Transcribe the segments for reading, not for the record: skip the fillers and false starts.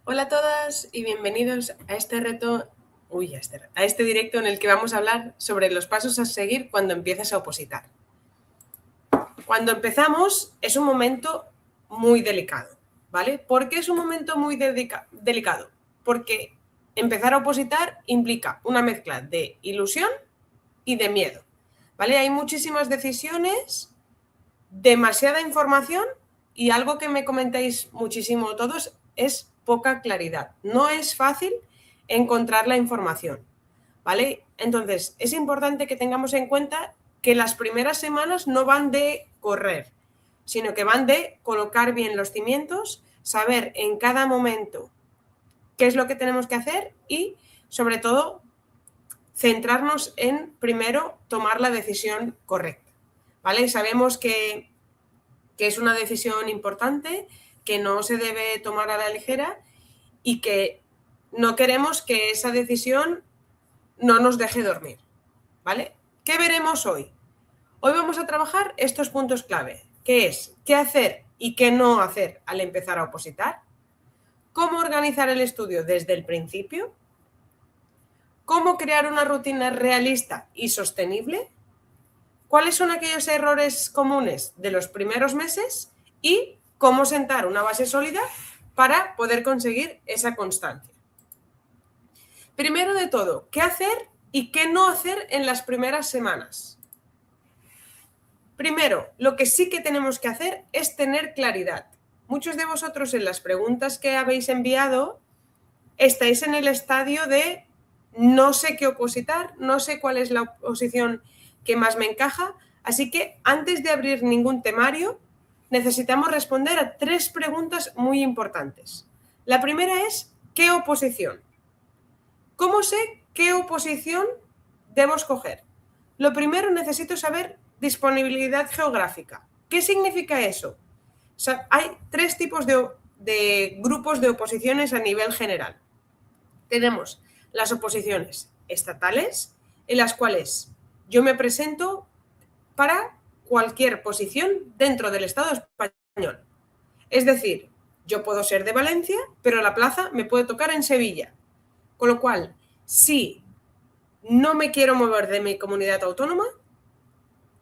Hola a todas y bienvenidos a este a este directo en el que vamos a hablar sobre los pasos a seguir cuando empiezas a opositar. Cuando empezamos es un momento muy delicado, ¿vale? ¿Por qué es un momento muy delicado? Porque empezar a opositar implica una mezcla de ilusión y de miedo, ¿vale? Hay muchísimas decisiones, demasiada información y algo que me comentáis muchísimo todos es poca claridad. No es fácil encontrar la información, ¿vale? Entonces, es importante que tengamos en cuenta que las primeras semanas no van de correr, sino que van de colocar bien los cimientos, saber en cada momento qué es lo que tenemos que hacer y, sobre todo, centrarnos en, primero, tomar la decisión correcta, ¿vale? Sabemos que es una decisión importante, que no se debe tomar a la ligera y que no queremos que esa decisión no nos deje dormir, ¿vale? ¿Qué veremos hoy? Hoy vamos a trabajar estos puntos clave, que es qué hacer y qué no hacer al empezar a opositar, cómo organizar el estudio desde el principio, cómo crear una rutina realista y sostenible, cuáles son aquellos errores comunes de los primeros meses y cómo sentar una base sólida para poder conseguir esa constancia. Primero de todo, ¿qué hacer y qué no hacer en las primeras semanas? Primero, lo que sí que tenemos que hacer es tener claridad. Muchos de vosotros en las preguntas que habéis enviado estáis en el estadio de no sé qué opositar, no sé cuál es la oposición que más me encaja, así que antes de abrir ningún temario necesitamos responder a 3 preguntas muy importantes. La primera es, ¿qué oposición? ¿Cómo sé qué oposición debo escoger? Lo primero, necesito saber disponibilidad geográfica. ¿Qué significa eso? O sea, hay 3 tipos de grupos de oposiciones a nivel general. Tenemos las oposiciones estatales, en las cuales yo me presento para cualquier posición dentro del Estado español. Es decir, yo puedo ser de Valencia, pero la plaza me puede tocar en Sevilla. Con lo cual, si no me quiero mover de mi comunidad autónoma,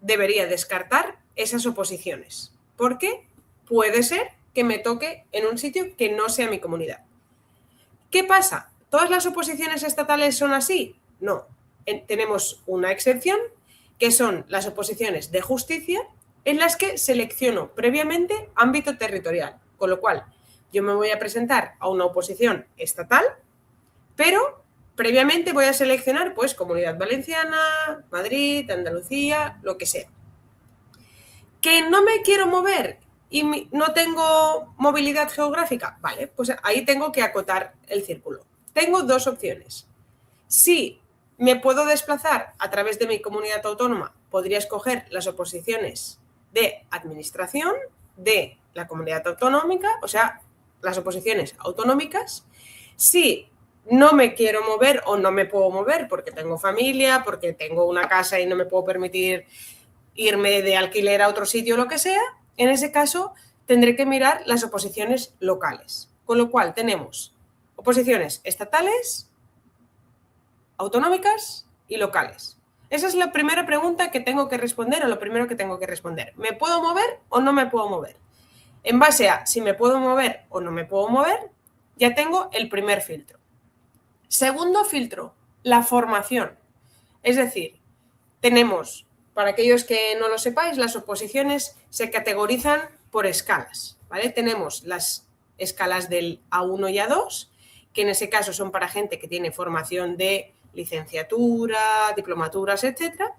debería descartar esas oposiciones. Porque puede ser que me toque en un sitio que no sea mi comunidad. ¿Qué pasa? ¿Todas las oposiciones estatales son así? No. Tenemos una excepción, que son las oposiciones de justicia, en las que selecciono previamente ámbito territorial. Con lo cual, yo me voy a presentar a una oposición estatal, pero previamente voy a seleccionar pues Comunidad Valenciana, Madrid, Andalucía, lo que sea. ¿Que no me quiero mover y no tengo movilidad geográfica? Vale, pues ahí tengo que acotar el círculo. Tengo 2 opciones. Si me puedo desplazar a través de mi comunidad autónoma, podría escoger las oposiciones de administración de la comunidad autonómica, o sea, las oposiciones autonómicas. Si no me quiero mover o no me puedo mover porque tengo familia, porque tengo una casa y no me puedo permitir irme de alquiler a otro sitio o lo que sea, en ese caso tendré que mirar las oposiciones locales. Con lo cual tenemos oposiciones estatales, autonómicas y locales. Esa es la primera pregunta que tengo que responder o lo primero que tengo que responder. ¿Me puedo mover o no me puedo mover? En base a si me puedo mover o no me puedo mover, ya tengo el primer filtro. Segundo filtro, la formación. Es decir, tenemos, para aquellos que no lo sepáis, las oposiciones se categorizan por escalas, ¿vale? Tenemos las escalas del A1 y A2, que en ese caso son para gente que tiene formación de licenciatura, diplomaturas, etc.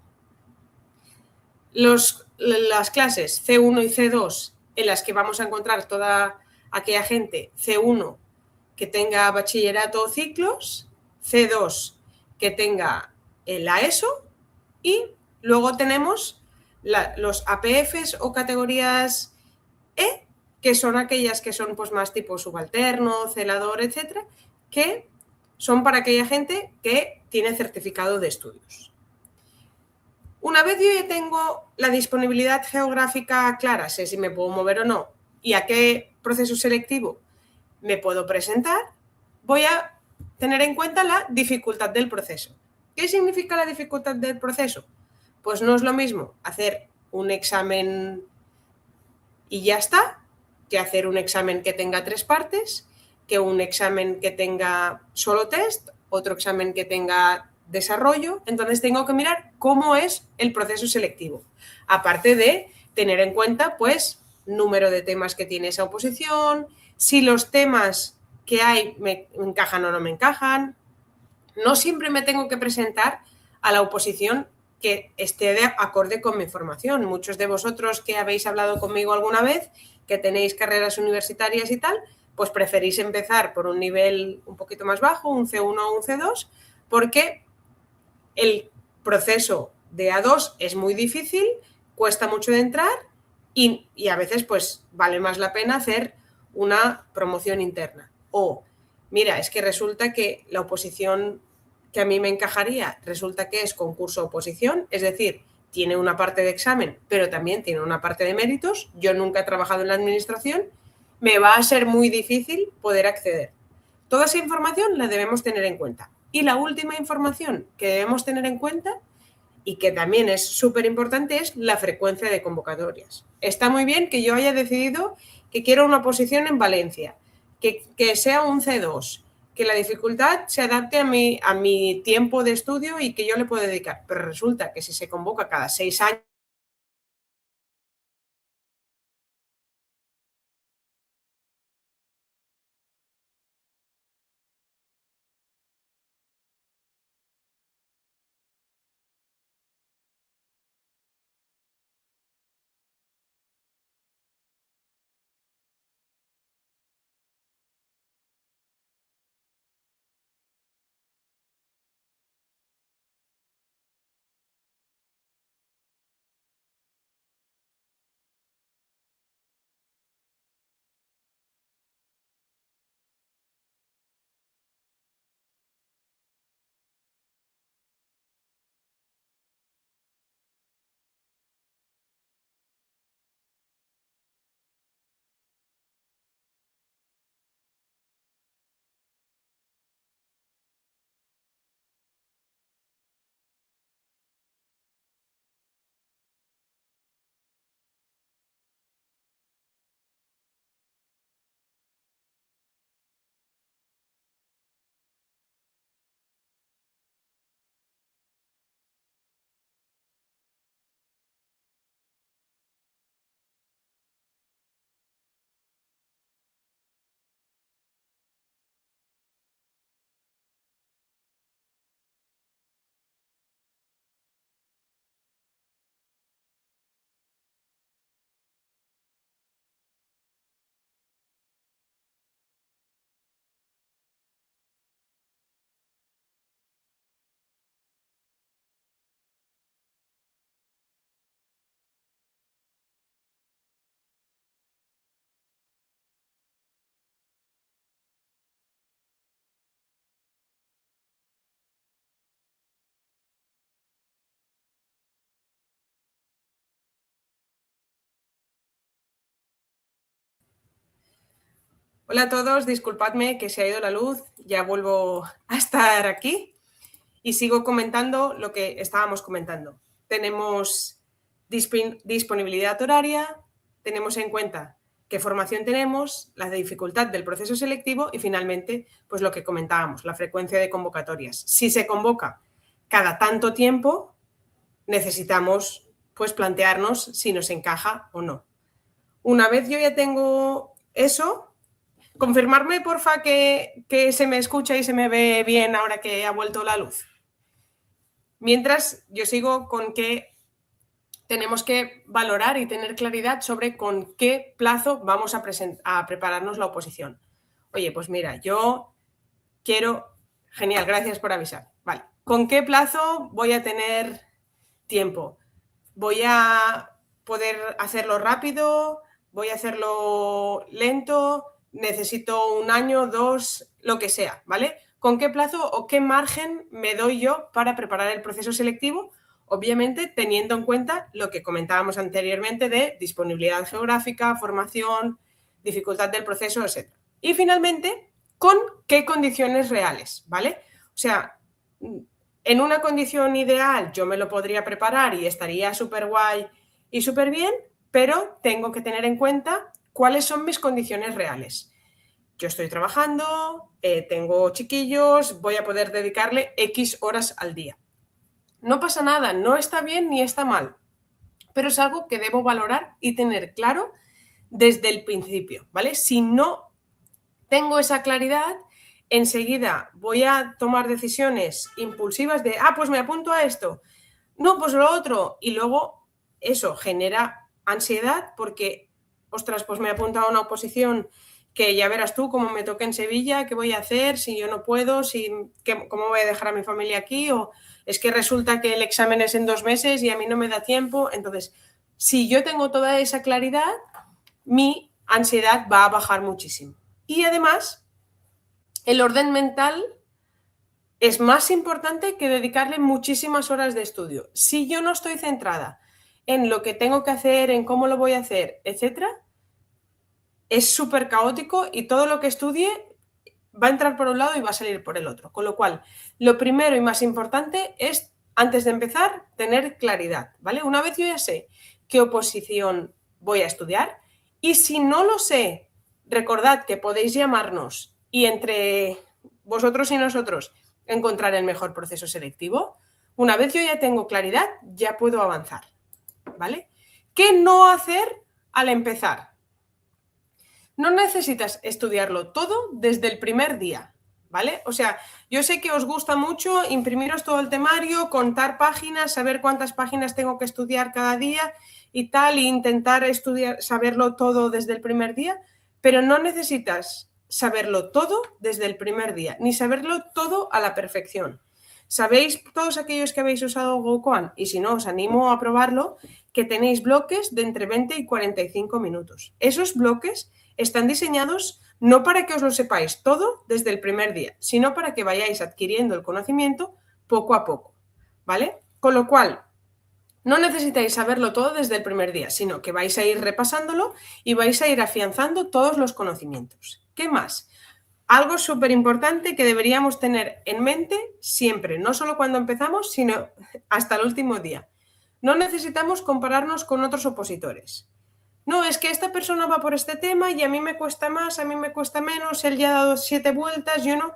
Las clases C1 y C2, en las que vamos a encontrar toda aquella gente C1 que tenga bachillerato o ciclos, C2 que tenga la ESO y luego tenemos los APFs o categorías E, que son aquellas que son pues, más tipo subalterno, celador, etcétera, que son para aquella gente que tiene certificado de estudios. Una vez yo ya tengo la disponibilidad geográfica clara, sé si me puedo mover o no y a qué proceso selectivo me puedo presentar, voy a tener en cuenta la dificultad del proceso. ¿Qué significa la dificultad del proceso? Pues no es lo mismo hacer un examen y ya está, que hacer un examen que tenga 3 partes, que un examen que tenga solo test, otro examen que tenga desarrollo. Entonces tengo que mirar cómo es el proceso selectivo. Aparte de tener en cuenta, pues, número de temas que tiene esa oposición, si los temas que hay me encajan o no me encajan. No siempre me tengo que presentar a la oposición que esté de acorde con mi formación. Muchos de vosotros que habéis hablado conmigo alguna vez, que tenéis carreras universitarias y tal, pues preferís empezar por un nivel un poquito más bajo, un C1 o un C2, porque el proceso de A2 es muy difícil, cuesta mucho de entrar y a veces pues vale más la pena hacer una promoción interna. O, mira, es que resulta que la oposición que a mí me encajaría resulta que es concurso-oposición, es decir, tiene una parte de examen, pero también tiene una parte de méritos. Yo nunca he trabajado en la administración, me va a ser muy difícil poder acceder. Toda esa información la debemos tener en cuenta. Y la última información que debemos tener en cuenta y que también es súper importante es la frecuencia de convocatorias. Está muy bien que yo haya decidido que quiero una oposición en Valencia, que sea un C2, que la dificultad se adapte a mi tiempo de estudio y que yo le puedo dedicar. Pero resulta que si se convoca cada 6 años, hola a todos, disculpadme que se ha ido la luz, ya vuelvo a estar aquí y sigo comentando lo que estábamos comentando. Tenemos disponibilidad horaria, tenemos en cuenta qué formación tenemos, la dificultad del proceso selectivo y finalmente, pues lo que comentábamos, la frecuencia de convocatorias. Si se convoca cada tanto tiempo, necesitamos pues plantearnos si nos encaja o no. Una vez yo ya tengo eso, confirmarme, porfa, que se me escucha y se me ve bien ahora que ha vuelto la luz. Mientras, yo sigo con que tenemos que valorar y tener claridad sobre con qué plazo vamos a prepararnos la oposición. Oye, pues mira, yo quiero... Genial, gracias por avisar. Vale, ¿con qué plazo voy a tener tiempo? ¿Voy a poder hacerlo rápido? ¿Voy a hacerlo lento? ¿Necesito un año, 2, lo que sea? ¿Vale? ¿Con qué plazo o qué margen me doy yo para preparar el proceso selectivo? Obviamente teniendo en cuenta lo que comentábamos anteriormente de disponibilidad geográfica, formación, dificultad del proceso, etc. Y finalmente, con qué condiciones reales, ¿vale? O sea, en una condición ideal yo me lo podría preparar y estaría súper guay y súper bien, pero tengo que tener en cuenta cuáles son mis condiciones reales. Yo estoy trabajando, tengo chiquillos, voy a poder dedicarle X horas al día. No pasa nada, no está bien ni está mal, pero es algo que debo valorar y tener claro desde el principio, ¿vale? Si no tengo esa claridad, enseguida voy a tomar decisiones impulsivas de, pues me apunto a esto, no, pues lo otro, y luego eso genera ansiedad porque, ostras, pues me apunto a una oposición que ya verás tú cómo me toque en Sevilla, qué voy a hacer, si yo no puedo, cómo voy a dejar a mi familia aquí, o es que resulta que el examen es en 2 meses y a mí no me da tiempo. Entonces, si yo tengo toda esa claridad, mi ansiedad va a bajar muchísimo. Y además, el orden mental es más importante que dedicarle muchísimas horas de estudio. Si yo no estoy centrada en lo que tengo que hacer, en cómo lo voy a hacer, etcétera, es súper caótico y todo lo que estudie va a entrar por un lado y va a salir por el otro. Con lo cual, lo primero y más importante es, antes de empezar, tener claridad, ¿vale? Una vez yo ya sé qué oposición voy a estudiar y si no lo sé, recordad que podéis llamarnos y entre vosotros y nosotros encontrar el mejor proceso selectivo. Una vez yo ya tengo claridad, ya puedo avanzar, ¿vale? ¿Qué no hacer al empezar? No necesitas estudiarlo todo desde el primer día, ¿vale? O sea, yo sé que os gusta mucho imprimiros todo el temario, contar páginas, saber cuántas páginas tengo que estudiar cada día y tal, e intentar estudiar, saberlo todo desde el primer día, pero no necesitas saberlo todo desde el primer día, ni saberlo todo a la perfección. ¿Sabéis todos aquellos que habéis usado GoQuant? Y si no, os animo a probarlo, que tenéis bloques de entre 20 y 45 minutos. Esos bloques están diseñados no para que os lo sepáis todo desde el primer día, sino para que vayáis adquiriendo el conocimiento poco a poco, ¿vale? Con lo cual, no necesitáis saberlo todo desde el primer día, sino que vais a ir repasándolo y vais a ir afianzando todos los conocimientos. ¿Qué más? Algo súper importante que deberíamos tener en mente siempre, no solo cuando empezamos, sino hasta el último día. No necesitamos compararnos con otros opositores. No, es que esta persona va por este tema y a mí me cuesta más, a mí me cuesta menos, él ya ha dado 7 vueltas, yo no.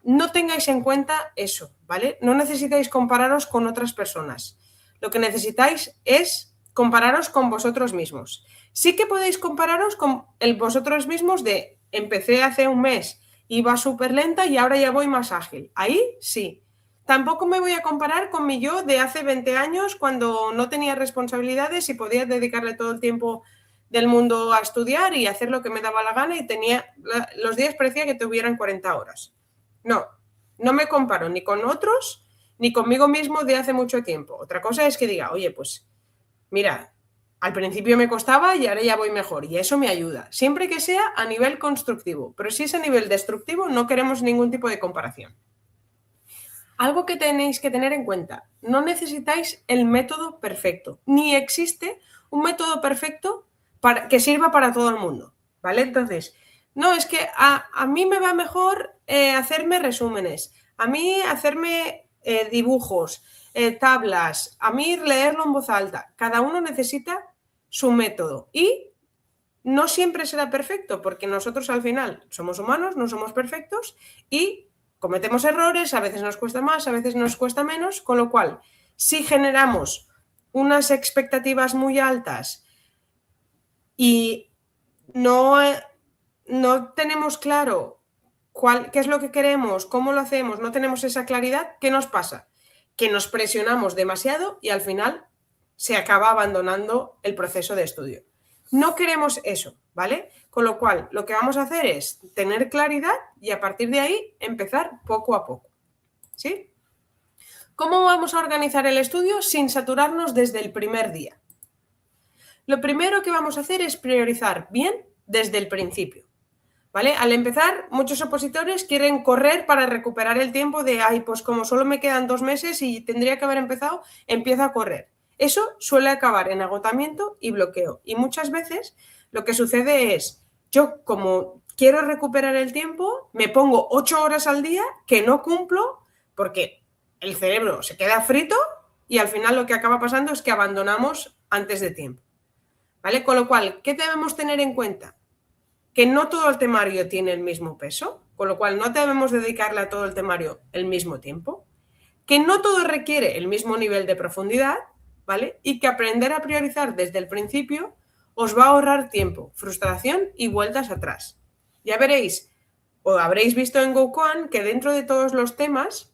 No tengáis en cuenta eso, ¿vale? No necesitáis compararos con otras personas. Lo que necesitáis es compararos con vosotros mismos. Sí que podéis compararos con vosotros mismos de empecé hace un mes, iba súper lenta y ahora ya voy más ágil. Ahí sí. Tampoco me voy a comparar con mi yo de hace 20 años cuando no tenía responsabilidades y podía dedicarle todo el tiempo del mundo a estudiar y hacer lo que me daba la gana y los días parecía que tuvieran 40 horas. No, no me comparo ni con otros ni conmigo mismo de hace mucho tiempo. Otra cosa es que diga, oye, pues mira, al principio me costaba y ahora ya voy mejor y eso me ayuda, siempre que sea a nivel constructivo, pero si es a nivel destructivo no queremos ningún tipo de comparación. Algo que tenéis que tener en cuenta, no necesitáis el método perfecto, ni existe un método perfecto que sirva para todo el mundo, ¿vale? Entonces, no, es que a mí me va mejor hacerme resúmenes, a mí hacerme dibujos, tablas, a mí leerlo en voz alta. Cada uno necesita su método y no siempre será perfecto porque nosotros al final somos humanos, no somos perfectos y cometemos errores, a veces nos cuesta más, a veces nos cuesta menos, con lo cual, si generamos unas expectativas muy altas y no tenemos claro qué es lo que queremos, cómo lo hacemos, no tenemos esa claridad, ¿qué nos pasa? Que nos presionamos demasiado y al final se acaba abandonando el proceso de estudio. No queremos eso, ¿vale? Con lo cual, lo que vamos a hacer es tener claridad y a partir de ahí empezar poco a poco, ¿sí? ¿Cómo vamos a organizar el estudio sin saturarnos desde el primer día? Lo primero que vamos a hacer es priorizar bien desde el principio, ¿vale? Al empezar, muchos opositores quieren correr para recuperar el tiempo de, pues como solo me quedan 2 meses y tendría que haber empezado, empiezo a correr. Eso suele acabar en agotamiento y bloqueo. Y muchas veces lo que sucede es, yo como quiero recuperar el tiempo, me pongo 8 horas al día que no cumplo porque el cerebro se queda frito y al final lo que acaba pasando es que abandonamos antes de tiempo, ¿vale? Con lo cual, ¿qué debemos tener en cuenta? Que no todo el temario tiene el mismo peso, con lo cual no debemos dedicarle a todo el temario el mismo tiempo, que no todo requiere el mismo nivel de profundidad, ¿vale? Y que aprender a priorizar desde el principio os va a ahorrar tiempo, frustración y vueltas atrás. Ya veréis, o habréis visto en GoQuan que dentro de todos los temas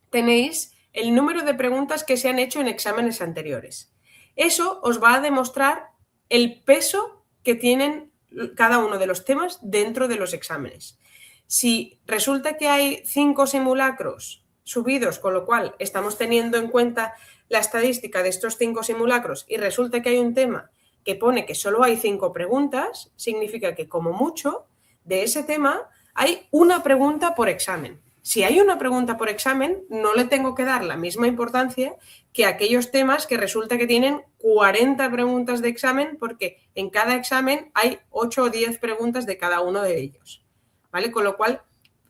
tenéis el número de preguntas que se han hecho en exámenes anteriores. Eso os va a demostrar el peso que tienen cada uno de los temas dentro de los exámenes. Si resulta que hay 5 simulacros subidos, con lo cual estamos teniendo en cuenta la estadística de estos 5 simulacros y resulta que hay un tema que pone que solo hay 5 preguntas, significa que como mucho de ese tema hay una pregunta por examen. Si hay una pregunta por examen, no le tengo que dar la misma importancia que aquellos temas que resulta que tienen 40 preguntas de examen, porque en cada examen hay 8 o 10 preguntas de cada uno de ellos, ¿vale? Con lo cual,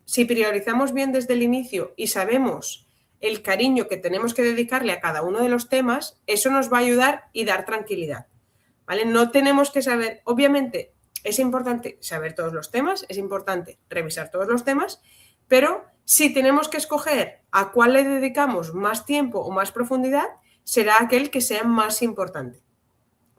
si priorizamos bien desde el inicio y sabemos el cariño que tenemos que dedicarle a cada uno de los temas, eso nos va a ayudar y dar tranquilidad, ¿vale? No tenemos que saber, obviamente, es importante saber todos los temas, es importante revisar todos los temas, pero si tenemos que escoger a cuál le dedicamos más tiempo o más profundidad, será aquel que sea más importante,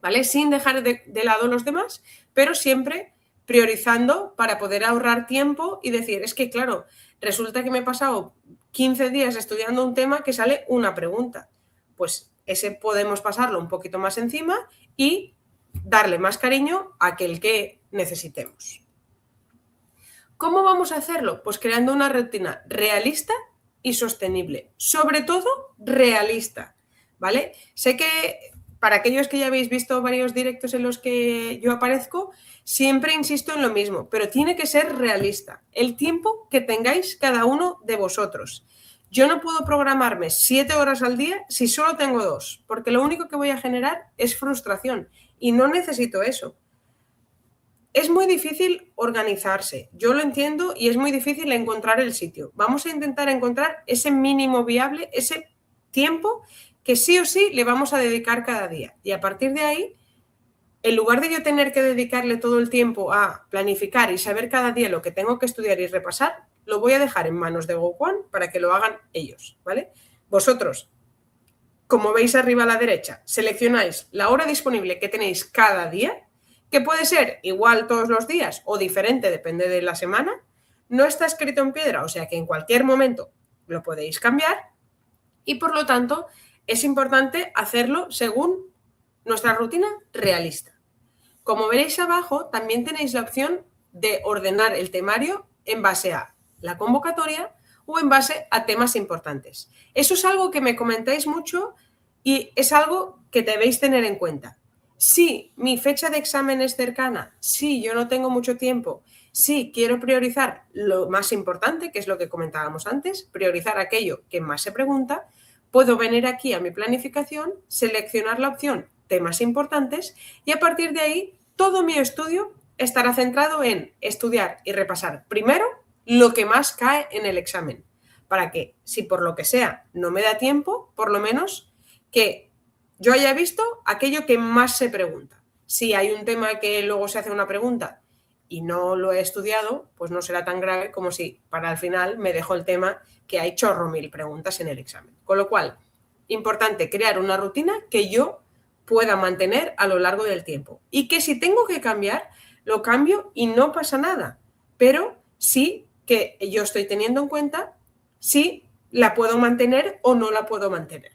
¿vale? Sin dejar de lado los demás, pero siempre priorizando para poder ahorrar tiempo y decir, es que claro, resulta que me he pasado 15 días estudiando un tema que sale una pregunta. Pues ese podemos pasarlo un poquito más encima y darle más cariño a aquel que necesitemos. ¿Cómo vamos a hacerlo? Pues creando una rutina realista y sostenible. Sobre todo, realista, ¿vale? Sé que para aquellos que ya habéis visto varios directos en los que yo aparezco, siempre insisto en lo mismo, pero tiene que ser realista. El tiempo que tengáis cada uno de vosotros. Yo no puedo programarme 7 horas al día si solo tengo 2, porque lo único que voy a generar es frustración y no necesito eso. Es muy difícil organizarse, yo lo entiendo y es muy difícil encontrar el sitio. Vamos a intentar encontrar ese mínimo viable, ese tiempo que sí o sí le vamos a dedicar cada día. Y a partir de ahí, en lugar de yo tener que dedicarle todo el tiempo a planificar y saber cada día lo que tengo que estudiar y repasar, lo voy a dejar en manos de GoQuan para que lo hagan ellos, ¿vale? Vosotros, como veis arriba a la derecha, seleccionáis la hora disponible que tenéis cada día, que puede ser igual todos los días o diferente, depende de la semana. No está escrito en piedra, o sea que en cualquier momento lo podéis cambiar y por lo tanto es importante hacerlo según nuestra rutina realista. Como veréis abajo, también tenéis la opción de ordenar el temario en base a la convocatoria o en base a temas importantes. Eso es algo que me comentáis mucho y es algo que debéis tener en cuenta. Si mi fecha de examen es cercana, si yo no tengo mucho tiempo, si quiero priorizar lo más importante, que es lo que comentábamos antes, priorizar aquello que más se pregunta, puedo venir aquí a mi planificación, seleccionar la opción temas importantes y a partir de ahí todo mi estudio estará centrado en estudiar y repasar primero lo que más cae en el examen, para que si por lo que sea no me da tiempo, por lo menos que yo haya visto aquello que más se pregunta. Si hay un tema que luego se hace una pregunta y no lo he estudiado, pues no será tan grave como si para el final me dejo el tema que hay chorro mil preguntas en el examen. Con lo cual, importante crear una rutina que yo pueda mantener a lo largo del tiempo y que si tengo que cambiar, lo cambio y no pasa nada, pero sí que yo estoy teniendo en cuenta si la puedo mantener o no la puedo mantener.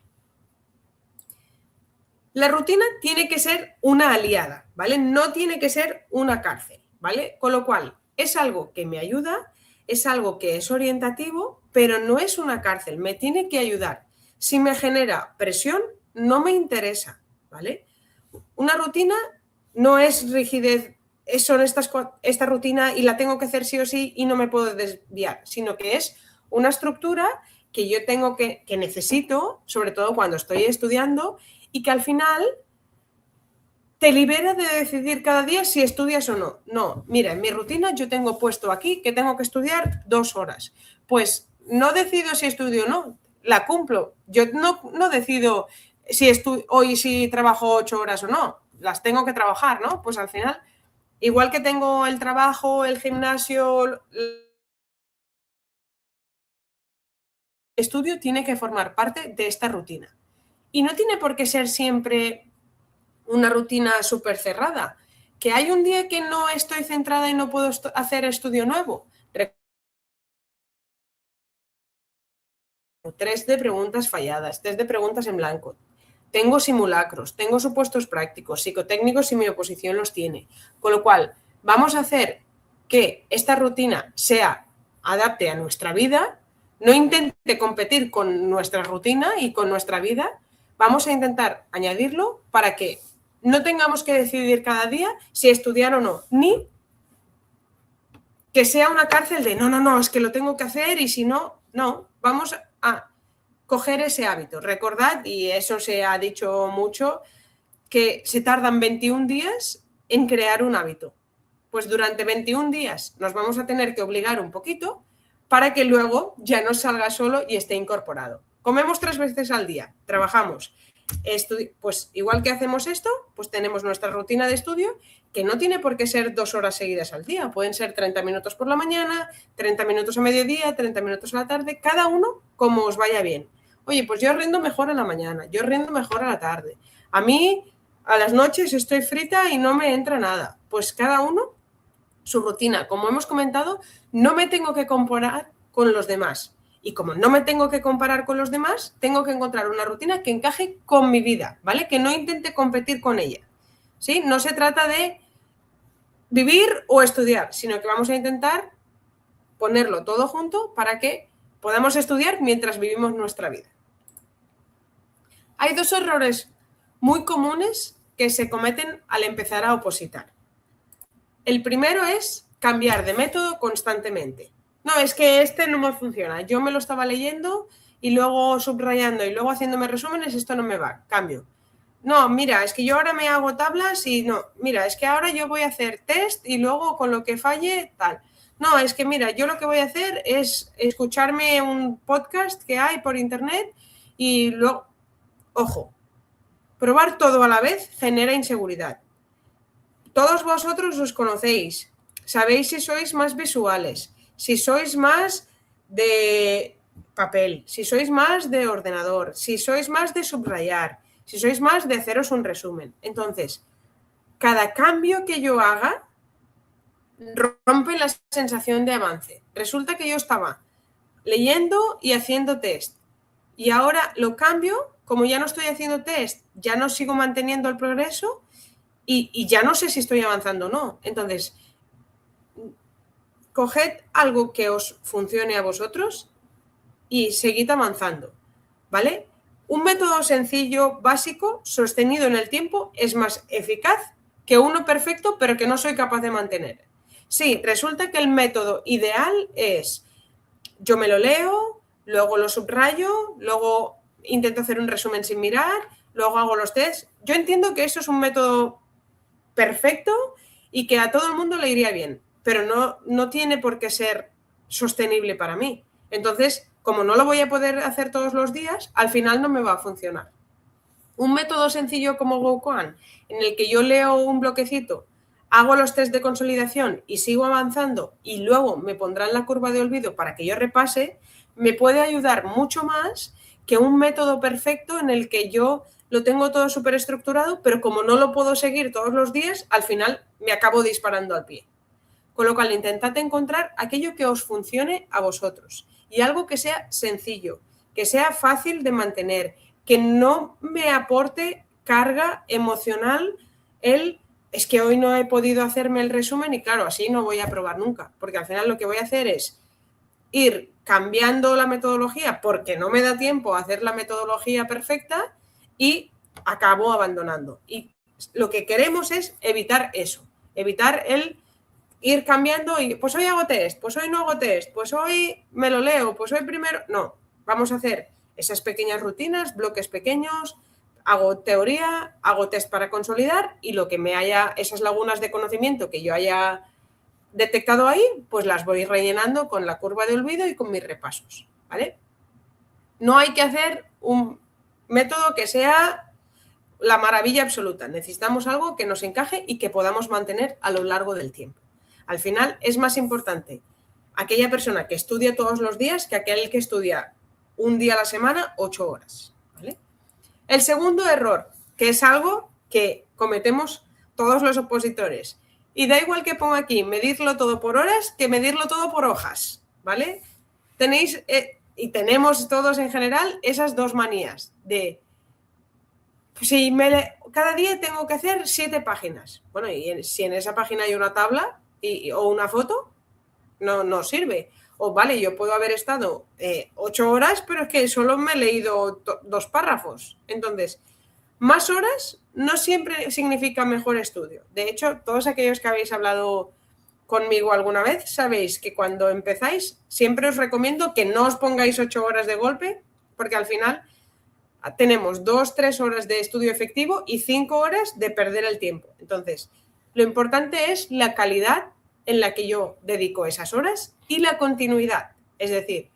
La rutina tiene que ser una aliada, ¿vale? No tiene que ser una cárcel, ¿vale? Con lo cual, es algo que me ayuda, es algo que es orientativo, pero no es una cárcel, me tiene que ayudar. Si me genera presión, no me interesa, ¿vale? Una rutina no es rigidez, son esta rutina y la tengo que hacer sí o sí y no me puedo desviar, sino que es una estructura que yo tengo que necesito, sobre todo cuando estoy estudiando, y que al final te libera de decidir cada día si estudias o no. No, mira, en mi rutina yo tengo puesto aquí que tengo que estudiar 2 horas. Pues no decido si estudio o no, la cumplo. Yo no decido si hoy si trabajo 8 horas o no, las tengo que trabajar, ¿no? Pues al final, igual que tengo el trabajo, el gimnasio, el estudio tiene que formar parte de esta rutina. Y no tiene por qué ser siempre una rutina súper cerrada. Que hay un día que no estoy centrada y no puedo hacer estudio nuevo. 3 de preguntas falladas, 3 de preguntas en blanco. Tengo simulacros, tengo supuestos prácticos, psicotécnicos si mi oposición los tiene. Con lo cual, vamos a hacer que esta rutina sea adapte a nuestra vida, no intente competir con nuestra rutina y con nuestra vida, vamos a intentar añadirlo para que no tengamos que decidir cada día si estudiar o no, ni que sea una cárcel de no, es que lo tengo que hacer y si no, no, vamos a coger ese hábito. Recordad, y eso se ha dicho mucho, que se tardan 21 días en crear un hábito. Pues durante 21 días nos vamos a tener que obligar un poquito para que luego ya nos salga solo y esté incorporado. Comemos 3 veces al día, trabajamos. Pues igual que hacemos esto, pues tenemos nuestra rutina de estudio que no tiene por qué ser 2 horas seguidas al día, pueden ser 30 minutos por la mañana, 30 minutos a mediodía, 30 minutos a la tarde, cada uno como os vaya bien. Oye, pues yo rindo mejor a la mañana, yo rindo mejor a la tarde. A mí a las noches estoy frita y no me entra nada. Pues cada uno su rutina. Como hemos comentado, no me tengo que comparar con los demás. Y como no me tengo que comparar con los demás, tengo que encontrar una rutina que encaje con mi vida, ¿vale? Que no intente competir con ella. ¿Sí? No se trata de vivir o estudiar, sino que vamos a intentar ponerlo todo junto para que podamos estudiar mientras vivimos nuestra vida. Hay 2 errores muy comunes que se cometen al empezar a opositar. El primero es cambiar de método constantemente. No, es que este no me funciona. Yo me lo estaba leyendo y luego subrayando y luego haciéndome resúmenes, esto no me va. Cambio. No, mira, es que yo ahora me hago tablas y no, mira, es que ahora yo voy a hacer test y luego con lo que falle, tal. No, es que mira, yo lo que voy a hacer es escucharme un podcast que hay por internet y luego, ojo, probar todo a la vez genera inseguridad. Todos vosotros os conocéis, sabéis si sois más visuales, si sois más de papel, si sois más de ordenador, si sois más de subrayar, si sois más de haceros un resumen. Entonces, cada cambio que yo haga rompe la sensación de avance. Resulta que yo estaba leyendo y haciendo test y ahora lo cambio, como ya no estoy haciendo test, ya no sigo manteniendo el progreso y ya no sé si estoy avanzando o no. Entonces, coged algo que os funcione a vosotros y seguid avanzando, ¿vale? Un método sencillo, básico, sostenido en el tiempo, es más eficaz que uno perfecto, pero que no soy capaz de mantener. Sí, resulta que el método ideal es, yo me lo leo, luego lo subrayo, luego intento hacer un resumen sin mirar, luego hago los tests. Yo entiendo que eso es un método perfecto y que a todo el mundo le iría bien, pero no tiene por qué ser sostenible para mí. Entonces, como no lo voy a poder hacer todos los días, al final no me va a funcionar. Un método sencillo como GoQuan, en el que yo leo un bloquecito, hago los test de consolidación y sigo avanzando y luego me pondrán la curva de olvido para que yo repase, me puede ayudar mucho más que un método perfecto en el que yo lo tengo todo súper estructurado, pero como no lo puedo seguir todos los días, al final me acabo disparando al pie. Con lo cual, intentad encontrar aquello que os funcione a vosotros y algo que sea sencillo, que sea fácil de mantener, que no me aporte carga emocional es que hoy no he podido hacerme el resumen y claro, así no voy a probar nunca, porque al final lo que voy a hacer es ir cambiando la metodología porque no me da tiempo a hacer la metodología perfecta y acabo abandonando. Y lo que queremos es evitar eso, evitar el ir cambiando y pues hoy hago test, pues hoy no hago test, pues hoy me lo leo, pues hoy primero... No, vamos a hacer esas pequeñas rutinas, bloques pequeños, hago teoría, hago test para consolidar y lo que me haya, esas lagunas de conocimiento que yo haya detectado ahí, pues las voy rellenando con la curva de olvido y con mis repasos, ¿vale? No hay que hacer un método que sea la maravilla absoluta. Necesitamos algo que nos encaje y que podamos mantener a lo largo del tiempo. Al final es más importante aquella persona que estudia todos los días que aquel que estudia un día a la semana, 8 horas, ¿vale? El segundo error, que es algo que cometemos todos los opositores, y da igual que ponga aquí medirlo todo por horas que medirlo todo por hojas, ¿vale? Tenéis, y tenemos todos en general, esas dos manías de si cada día tengo que hacer 7 páginas. Bueno, y si en esa página hay una tabla o una foto, no sirve. O vale, yo puedo haber estado 8 horas, pero es que solo me he leído 2 párrafos. Entonces, más horas no siempre significa mejor estudio. De hecho, todos aquellos que habéis hablado conmigo alguna vez, sabéis que cuando empezáis, siempre os recomiendo que no os pongáis 8 horas de golpe, porque al final tenemos 2-3 horas de estudio efectivo y 5 horas de perder el tiempo. Entonces, lo importante es la calidad en la que yo dedico esas horas y la continuidad. Es decir,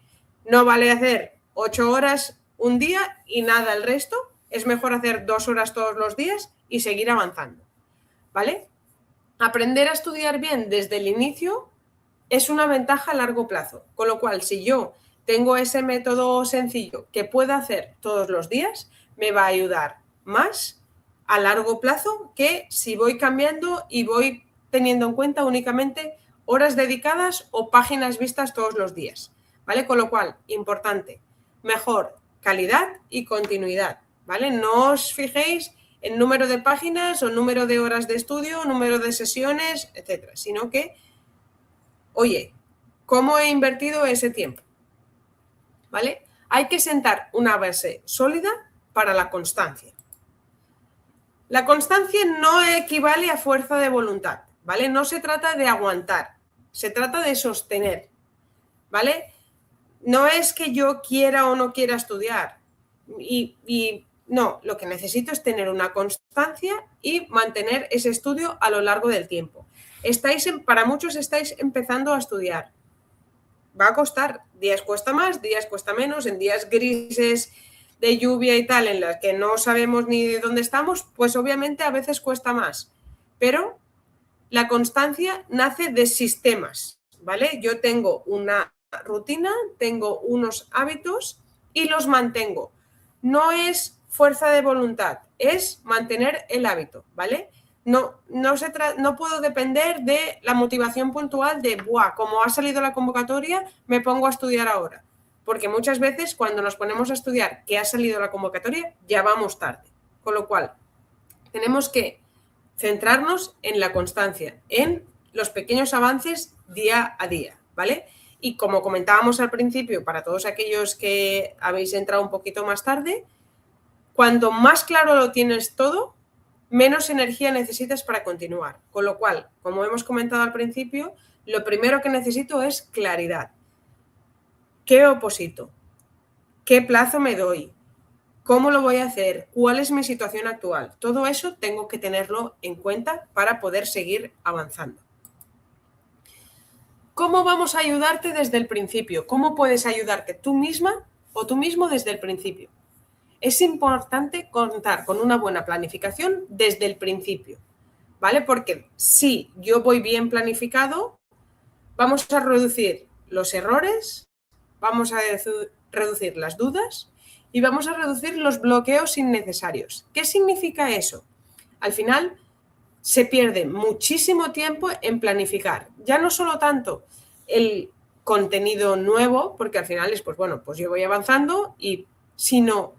no vale hacer 8 horas un día y nada el resto. Es mejor hacer 2 horas todos los días y seguir avanzando, ¿vale? Aprender a estudiar bien desde el inicio es una ventaja a largo plazo. Con lo cual, si yo tengo ese método sencillo que puedo hacer todos los días, me va a ayudar más a largo plazo que si voy cambiando y voy teniendo en cuenta únicamente horas dedicadas o páginas vistas todos los días, ¿vale? Con lo cual, importante, mejor calidad y continuidad, ¿vale? No os fijéis en número de páginas o número de horas de estudio, número de sesiones, etcétera, sino que, oye, ¿cómo he invertido ese tiempo? ¿Vale? Hay que sentar una base sólida para la constancia. La constancia no equivale a fuerza de voluntad, ¿vale? No se trata de aguantar, se trata de sostener, ¿vale? No es que yo quiera o no quiera estudiar no, lo que necesito es tener una constancia y mantener ese estudio a lo largo del tiempo. Para muchos estáis empezando a estudiar. Va a costar, días cuesta más, días cuesta menos, en días grises de lluvia y tal, en las que no sabemos ni de dónde estamos, pues obviamente a veces cuesta más. Pero la constancia nace de sistemas, ¿vale? Yo tengo una rutina, tengo unos hábitos y los mantengo. No es fuerza de voluntad, es mantener el hábito, ¿vale? No puedo depender de la motivación puntual de, como ha salido la convocatoria, me pongo a estudiar ahora. Porque muchas veces cuando nos ponemos a estudiar que ha salido la convocatoria, ya vamos tarde. Con lo cual, tenemos que centrarnos en la constancia, en los pequeños avances día a día, ¿vale? Y como comentábamos al principio, para todos aquellos que habéis entrado un poquito más tarde, cuanto más claro lo tienes todo, menos energía necesitas para continuar. Con lo cual, como hemos comentado al principio, lo primero que necesito es claridad. ¿Qué oposito? ¿Qué plazo me doy? ¿Cómo lo voy a hacer? ¿Cuál es mi situación actual? Todo eso tengo que tenerlo en cuenta para poder seguir avanzando. ¿Cómo vamos a ayudarte desde el principio? ¿Cómo puedes ayudarte tú misma o tú mismo desde el principio? Es importante contar con una buena planificación desde el principio, ¿vale? Porque si yo voy bien planificado, vamos a reducir los errores, vamos a reducir las dudas y vamos a reducir los bloqueos innecesarios. ¿Qué significa eso? Al final se pierde muchísimo tiempo en planificar. Ya no solo tanto el contenido nuevo, porque al final es, pues bueno, pues yo voy avanzando, sino,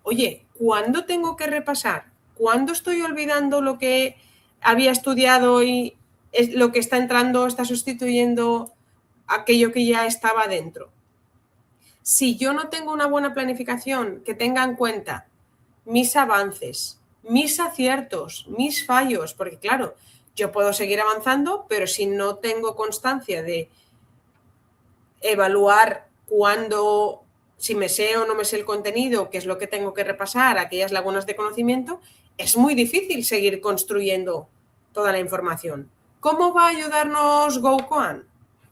oye, ¿cuándo tengo que repasar? ¿Cuándo estoy olvidando lo que había estudiado y lo que está entrando está sustituyendo aquello que ya estaba dentro? Si yo no tengo una buena planificación que tenga en cuenta mis avances, mis aciertos, mis fallos, porque claro, yo puedo seguir avanzando, pero si no tengo constancia de evaluar cuándo si me sé o no me sé el contenido, qué es lo que tengo que repasar, aquellas lagunas de conocimiento, es muy difícil seguir construyendo toda la información. ¿Cómo va a ayudarnos GoQuant?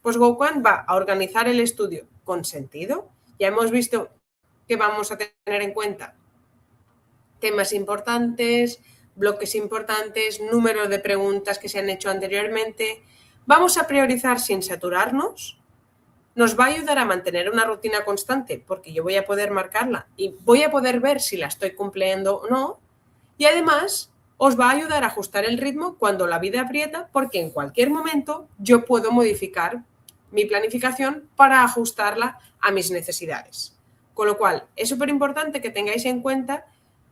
Pues GoQuant va a organizar el estudio con sentido. Ya hemos visto que vamos a tener en cuenta temas importantes, bloques importantes, números de preguntas que se han hecho anteriormente. Vamos a priorizar sin saturarnos. Nos va a ayudar a mantener una rutina constante porque yo voy a poder marcarla y voy a poder ver si la estoy cumpliendo o no. Y además os va a ayudar a ajustar el ritmo cuando la vida aprieta porque en cualquier momento yo puedo modificar mi planificación para ajustarla a mis necesidades. Con lo cual, es súper importante que tengáis en cuenta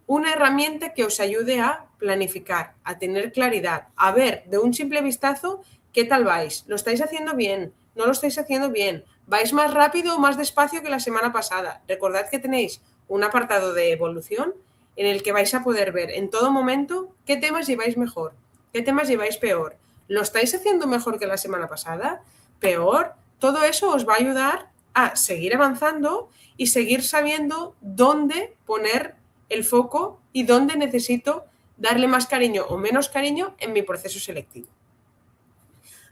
una herramienta que os ayude a planificar, a tener claridad, a ver de un simple vistazo qué tal vais. ¿Lo estáis haciendo bien? ¿No lo estáis haciendo bien? ¿Vais más rápido o más despacio que la semana pasada? Recordad que tenéis un apartado de evolución en el que vais a poder ver en todo momento qué temas lleváis mejor, qué temas lleváis peor. ¿Lo estáis haciendo mejor que la semana pasada? ¿Peor? Todo eso os va a ayudar a seguir avanzando y seguir sabiendo dónde poner el foco y dónde necesito darle más cariño o menos cariño en mi proceso selectivo.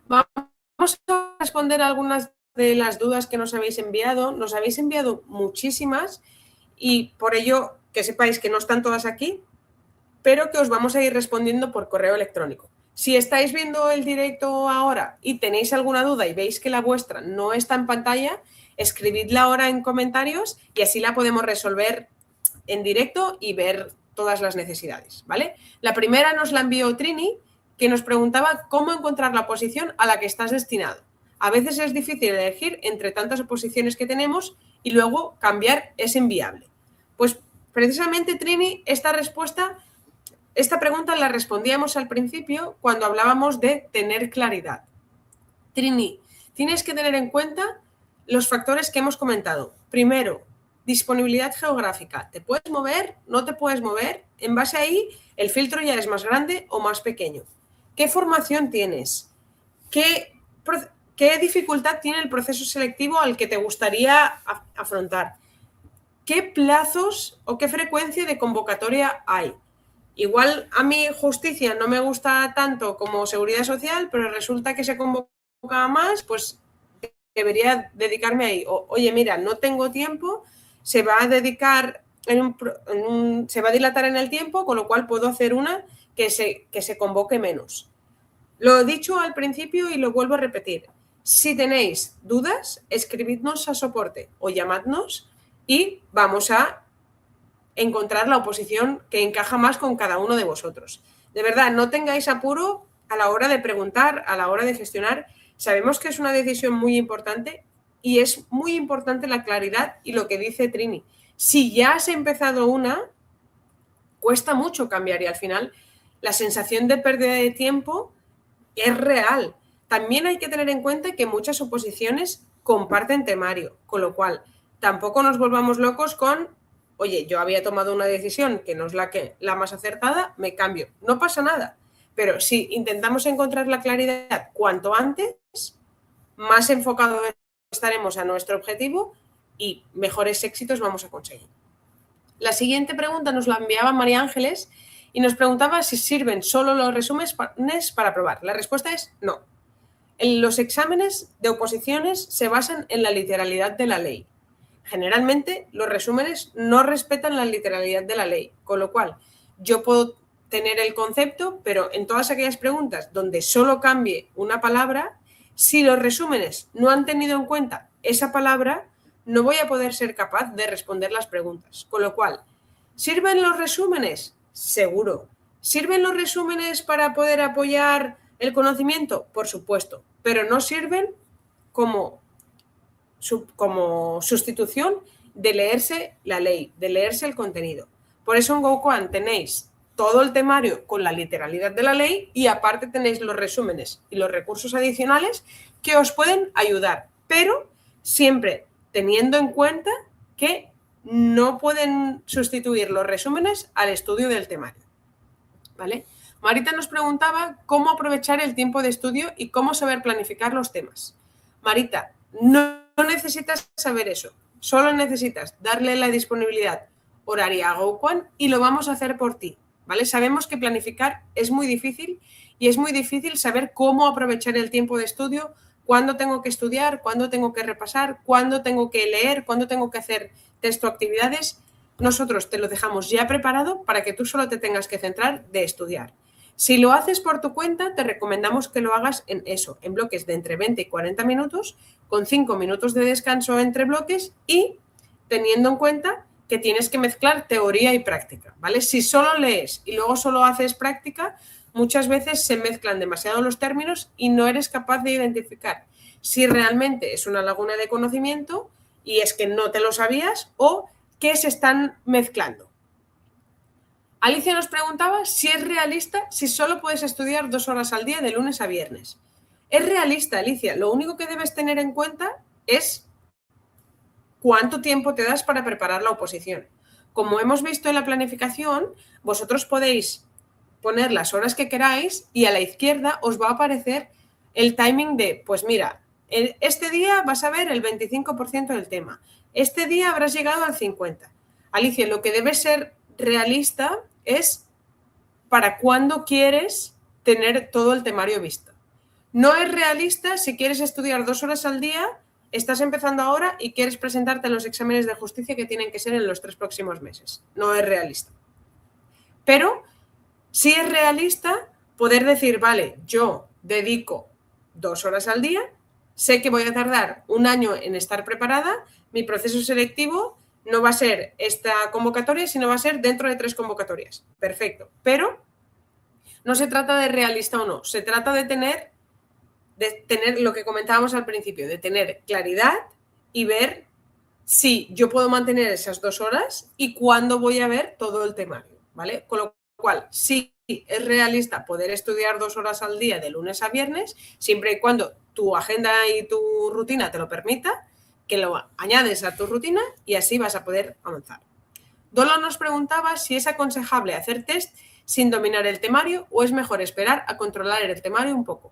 Vamos a responder algunas de las dudas que nos habéis enviado. Nos habéis enviado muchísimas y por ello que sepáis que no están todas aquí, pero que os vamos a ir respondiendo por correo electrónico. Si estáis viendo el directo ahora y tenéis alguna duda y veis que la vuestra no está en pantalla, escribidla ahora en comentarios y así la podemos resolver en directo y ver todas las necesidades, ¿vale? La primera nos la envió Trini, que nos preguntaba cómo encontrar la oposición a la que estás destinado. A veces es difícil elegir entre tantas oposiciones que tenemos y luego cambiar es inviable. Pues precisamente, Trini, esta pregunta la respondíamos al principio cuando hablábamos de tener claridad. Trini, tienes que tener en cuenta los factores que hemos comentado. Primero, disponibilidad geográfica. ¿Te puedes mover? ¿No te puedes mover? En base a ahí, el filtro ya es más grande o más pequeño. ¿Qué formación tienes? ¿Qué dificultad tiene el proceso selectivo al que te gustaría afrontar? ¿Qué plazos o qué frecuencia de convocatoria hay? Igual a mí justicia no me gusta tanto como seguridad social, pero resulta que se convoca más, pues debería dedicarme ahí. Oye, mira, no tengo tiempo, se va a dedicar se va a dilatar en el tiempo, con lo cual puedo hacer una que se convoque menos. Lo he dicho al principio y lo vuelvo a repetir. Si tenéis dudas, escribidnos a soporte o llamadnos y vamos a encontrar la oposición que encaja más con cada uno de vosotros. De verdad, no tengáis apuro a la hora de preguntar, a la hora de gestionar. Sabemos que es una decisión muy importante y es muy importante la claridad y lo que dice Trini. Si ya has empezado una, cuesta mucho cambiar y al final la sensación de pérdida de tiempo es real. También hay que tener en cuenta que muchas oposiciones comparten temario, con lo cual tampoco nos volvamos locos con, oye, yo había tomado una decisión que no es la más acertada, me cambio. No pasa nada. Pero si intentamos encontrar la claridad cuanto antes, más enfocado estaremos a nuestro objetivo y mejores éxitos vamos a conseguir. La siguiente pregunta nos la enviaba María Ángeles y nos preguntaba si sirven solo los resúmenes para probar. La respuesta es no. Los exámenes de oposiciones se basan en la literalidad de la ley. Generalmente los resúmenes no respetan la literalidad de la ley, con lo cual yo puedo tener el concepto, pero en todas aquellas preguntas donde solo cambie una palabra, si los resúmenes no han tenido en cuenta esa palabra, no voy a poder ser capaz de responder las preguntas. Con lo cual, ¿sirven los resúmenes? Seguro. ¿Sirven los resúmenes para poder apoyar el conocimiento? Por supuesto, pero no sirven como sustitución de leerse la ley, de leerse el contenido. Por eso en GoQuant tenéis todo el temario con la literalidad de la ley y aparte tenéis los resúmenes y los recursos adicionales que os pueden ayudar, pero siempre teniendo en cuenta que no pueden sustituir los resúmenes al estudio del temario. ¿Vale? Marita nos preguntaba cómo aprovechar el tiempo de estudio y cómo saber planificar los temas. Marita, no necesitas saber eso. Solo necesitas darle la disponibilidad horaria a GoQuant y lo vamos a hacer por ti, ¿vale? Sabemos que planificar es muy difícil y es muy difícil saber cómo aprovechar el tiempo de estudio, cuándo tengo que estudiar, cuándo tengo que repasar, cuándo tengo que leer, cuándo tengo que hacer test o actividades. Nosotros te lo dejamos ya preparado para que tú solo te tengas que centrar de estudiar. Si lo haces por tu cuenta, te recomendamos que lo hagas en bloques de entre 20 y 40 minutos, con 5 minutos de descanso entre bloques y teniendo en cuenta que tienes que mezclar teoría y práctica, ¿vale? Si solo lees y luego solo haces práctica, muchas veces se mezclan demasiado los términos y no eres capaz de identificar si realmente es una laguna de conocimiento y es que no te lo sabías o que se están mezclando. Alicia nos preguntaba si es realista si solo puedes estudiar 2 horas al día de lunes a viernes. Es realista, Alicia. Lo único que debes tener en cuenta es cuánto tiempo te das para preparar la oposición. Como hemos visto en la planificación, vosotros podéis poner las horas que queráis y a la izquierda os va a aparecer el timing de, pues mira, este día vas a ver el 25% del tema. Este día habrás llegado al 50%. Alicia, lo que debe ser realista es para cuándo quieres tener todo el temario visto. No es realista si quieres estudiar 2 horas al día, estás empezando ahora y quieres presentarte a los exámenes de justicia que tienen que ser en los 3 próximos meses. No es realista. Pero sí es realista poder decir, vale, yo dedico 2 horas al día, sé que voy a tardar 1 año en estar preparada, mi proceso selectivo no va a ser esta convocatoria, sino va a ser dentro de 3 convocatorias. Perfecto. Pero no se trata de realista o no, se trata de tener lo que comentábamos al principio, de tener claridad y ver si yo puedo mantener esas 2 horas y cuándo voy a ver todo el temario, ¿vale? Con lo cual, sí es realista poder estudiar 2 horas al día de lunes a viernes, siempre y cuando tu agenda y tu rutina te lo permita, que lo añades a tu rutina y así vas a poder avanzar. Dolo nos preguntaba si es aconsejable hacer test sin dominar el temario o es mejor esperar a controlar el temario un poco.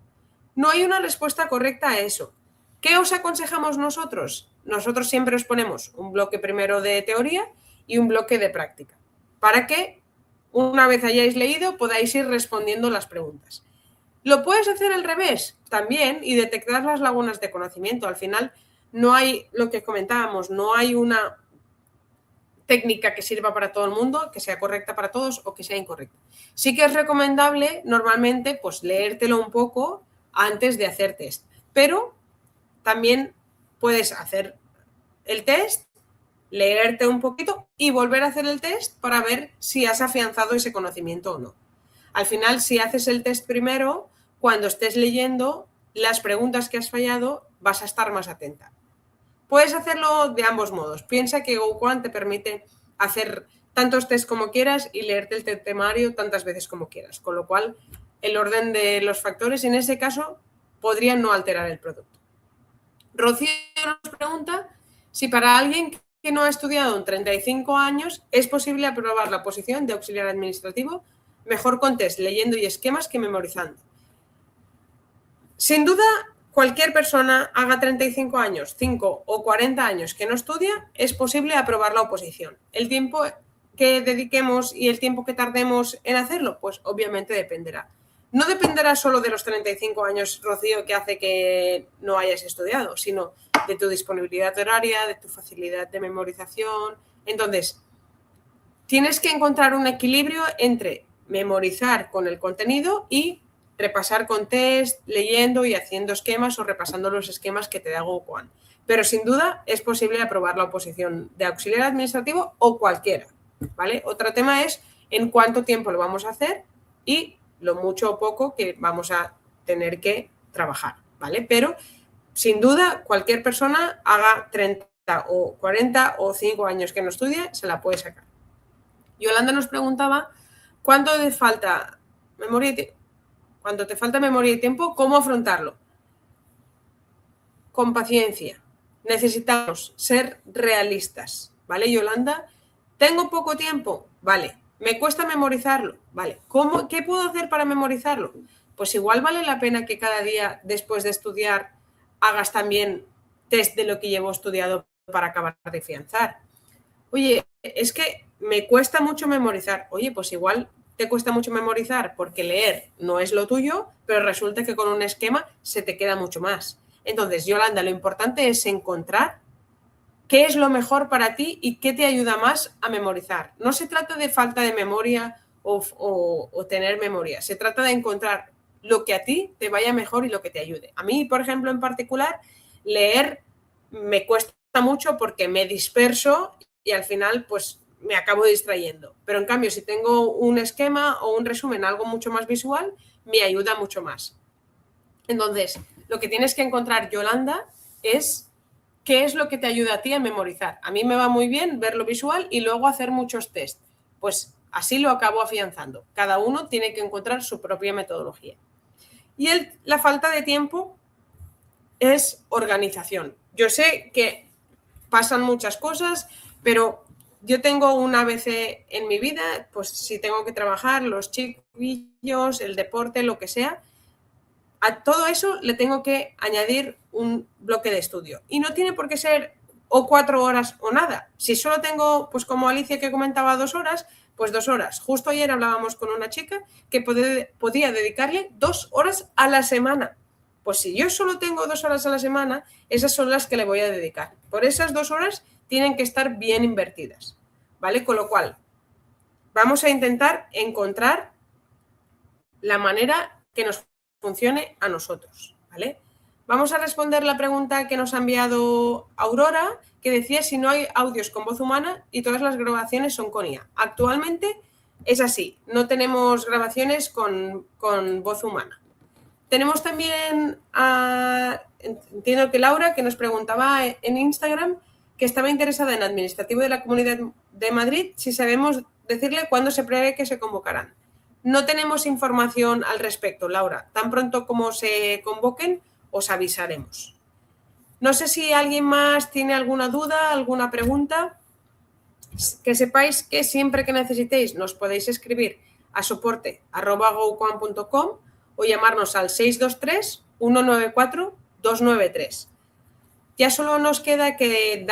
No hay una respuesta correcta a eso. ¿Qué os aconsejamos nosotros? Nosotros siempre os ponemos un bloque primero de teoría y un bloque de práctica, para que una vez hayáis leído podáis ir respondiendo las preguntas. ¿Lo puedes hacer al revés? También, y detectar las lagunas de conocimiento. Al final no hay, lo que comentábamos, no hay una técnica que sirva para todo el mundo, que sea correcta para todos o que sea incorrecta. Sí que es recomendable normalmente pues leértelo un poco antes de hacer test, pero también puedes hacer el test, leerte un poquito y volver a hacer el test para ver si has afianzado ese conocimiento o no. Al final, si haces el test primero, cuando estés leyendo las preguntas que has fallado, vas a estar más atenta. Puedes hacerlo de ambos modos. Piensa que GoQuant te permite hacer tantos tests como quieras y leerte el temario tantas veces como quieras, con lo cual el orden de los factores en ese caso podrían no alterar el producto. Rocío nos pregunta si para alguien que no ha estudiado en 35 años es posible aprobar la posición de auxiliar administrativo mejor con test, leyendo y esquemas que memorizando. Sin duda, cualquier persona, haga 35 años, 5 o 40 años que no estudia, es posible aprobar la oposición. El tiempo que dediquemos y el tiempo que tardemos en hacerlo, pues obviamente dependerá. No dependerá solo de los 35 años, Rocío, que hace que no hayas estudiado, sino de tu disponibilidad horaria, de tu facilidad de memorización. Entonces, tienes que encontrar un equilibrio entre memorizar con el contenido y repasar con test, leyendo y haciendo esquemas o repasando los esquemas que te da GoQuant. Pero sin duda es posible aprobar la oposición de auxiliar administrativo o cualquiera, ¿vale? Otro tema es en cuánto tiempo lo vamos a hacer y lo mucho o poco que vamos a tener que trabajar, ¿vale? Pero sin duda cualquier persona, haga 30 o 40 o 5 años que no estudie, se la puede sacar. Yolanda nos preguntaba cuánto te falta memoria y tiempo. Cuando te falta memoria y tiempo, ¿cómo afrontarlo? Con paciencia. Necesitamos ser realistas, ¿vale, Yolanda? ¿Tengo poco tiempo? Vale. ¿Me cuesta memorizarlo? Vale. ¿Qué puedo hacer para memorizarlo? Pues igual vale la pena que cada día, después de estudiar, hagas también test de lo que llevo estudiado para acabar de afianzar. Oye, es que me cuesta mucho memorizar. Oye, pues igual te cuesta mucho memorizar porque leer no es lo tuyo, pero resulta que con un esquema se te queda mucho más. Entonces, Yolanda, lo importante es encontrar qué es lo mejor para ti y qué te ayuda más a memorizar. No se trata de falta de memoria o tener memoria, se trata de encontrar lo que a ti te vaya mejor y lo que te ayude. A mí, por ejemplo, en particular, leer me cuesta mucho porque me disperso y al final pues me acabo distrayendo. Pero en cambio, si tengo un esquema o un resumen, algo mucho más visual, me ayuda mucho más. Entonces, lo que tienes que encontrar, Yolanda, es qué es lo que te ayuda a ti a memorizar. A mí me va muy bien ver lo visual y luego hacer muchos test. Pues así lo acabo afianzando. Cada uno tiene que encontrar su propia metodología. Y la falta de tiempo es organización. Yo sé que pasan muchas cosas, pero yo tengo un ABC en mi vida, pues si tengo que trabajar, los chiquillos, el deporte, lo que sea, a todo eso le tengo que añadir un bloque de estudio. Y no tiene por qué ser o 4 horas o nada. Si solo tengo, pues como Alicia que comentaba, 2 horas, pues 2 horas. Justo ayer hablábamos con una chica que podía dedicarle 2 horas a la semana. Pues si yo solo tengo 2 horas a la semana, esas son las que le voy a dedicar. Por esas 2 horas tienen que estar bien invertidas, ¿vale? Con lo cual, vamos a intentar encontrar la manera que nos funcione a nosotros, ¿vale? Vamos a responder la pregunta que nos ha enviado Aurora, que decía si no hay audios con voz humana y todas las grabaciones son con IA. Actualmente es así, no tenemos grabaciones con voz humana. Tenemos también entiendo que Laura, que nos preguntaba en Instagram, que estaba interesada en administrativo de la Comunidad de Madrid, si sabemos decirle cuándo se prevé que se convocarán. No tenemos información al respecto, Laura. Tan pronto como se convoquen, os avisaremos. No sé si alguien más tiene alguna duda, alguna pregunta. Que sepáis que siempre que necesitéis nos podéis escribir a soporte@goquan.com o llamarnos al 623 194 293. Ya solo nos queda que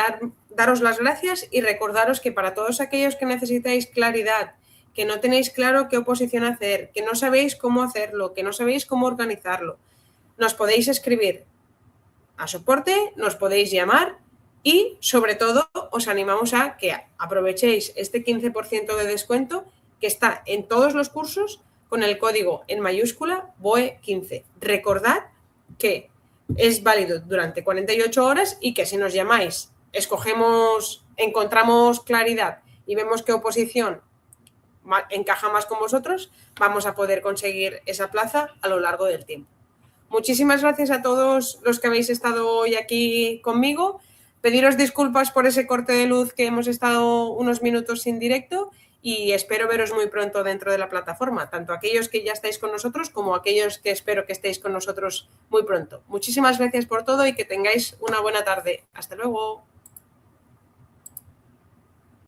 daros las gracias y recordaros que para todos aquellos que necesitáis claridad, que no tenéis claro qué oposición hacer, que no sabéis cómo hacerlo, que no sabéis cómo organizarlo, nos podéis escribir a soporte, nos podéis llamar y, sobre todo, os animamos a que aprovechéis este 15% de descuento que está en todos los cursos con el código en mayúscula BOE15. Recordad que es válido durante 48 horas y que si nos llamáis, encontramos claridad y vemos qué oposición encaja más con vosotros, vamos a poder conseguir esa plaza a lo largo del tiempo. Muchísimas gracias a todos los que habéis estado hoy aquí conmigo. Pediros disculpas por ese corte de luz que hemos estado unos minutos sin directo y espero veros muy pronto dentro de la plataforma, tanto aquellos que ya estáis con nosotros como aquellos que espero que estéis con nosotros muy pronto. Muchísimas gracias por todo y que tengáis una buena tarde. Hasta luego.